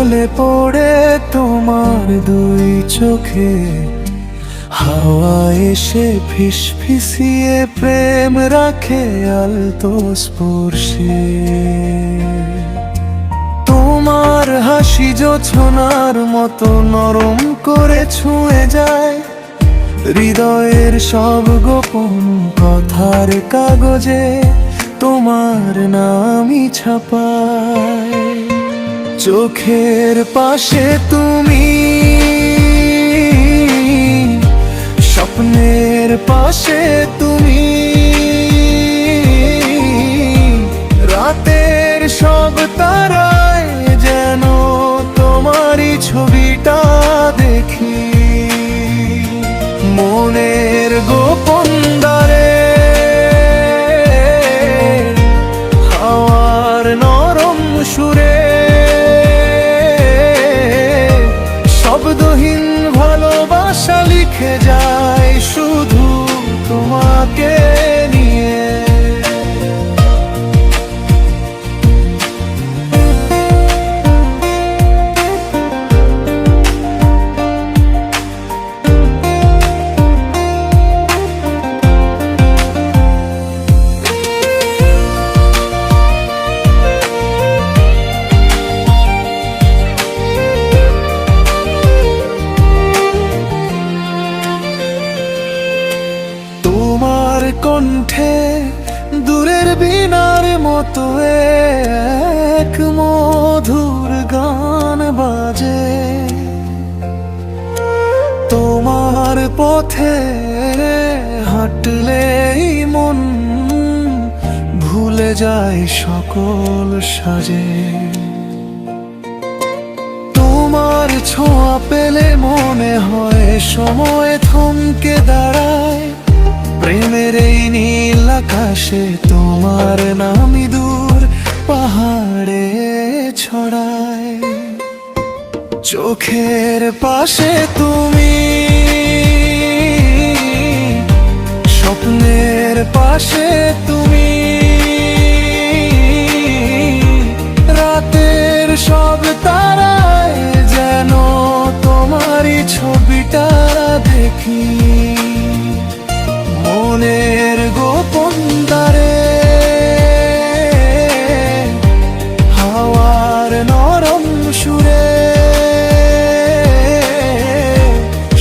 ঢলে পড়ে তোমার দুই চোখে হাওয়া এসে ফিসফিসিয়ে প্রেম রাখে আলতো স্পর্শে। তোমার হাসি জোছনার মতো নরম করে ছুঁয়ে যায় হৃদয়ের সব গোপন কথার কাগজে তোমার নামই ছাপায়। চোখের পাশে তুমি, স্বপ্নের পাশে তুমি, রাতের সব তারায় যেন তোমারই ছবিটা দেখি। মনের গোপন দ্বারে হাওয়ার নরম সুরে শব্দহীন ভালোবাসা লিখে যায় শুধু তোমাকে নিয়ে। তোমার কণ্ঠে দূরের বীণার মতো এক মধুর গান বাজে। তোমার পথে হাঁটলেই মন ভুলে যায় সকল সাজে। তোমার ছোঁয়া পেলে মনে হয় সময় থমকে দাঁড়ায়। প্রেমের এই নীল আকাশে তোমার নামই দূর পাহাড়ে ছড়ায়। চোখের পাশে তুমি, স্বপ্নের পাশে তুমি, রাতের সব তারায় যেন তোমারই ছবিটা দেখি। মনের গোপন দ্বারে হাওয়ার নরম সুরে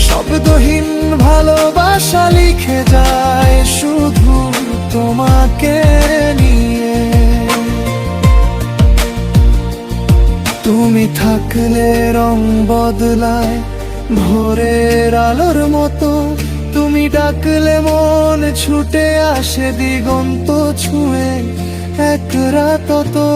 শব্দহীন ভালোবাসা লিখে যায় শুধু তোমাকে নিয়ে। তুমি থাকলে রং বদলায় ভোরের আলোর মতো। তুমি ডাকলে মন ছুটে আসে দিগন্ত ছুঁয়ে এক রাত তো।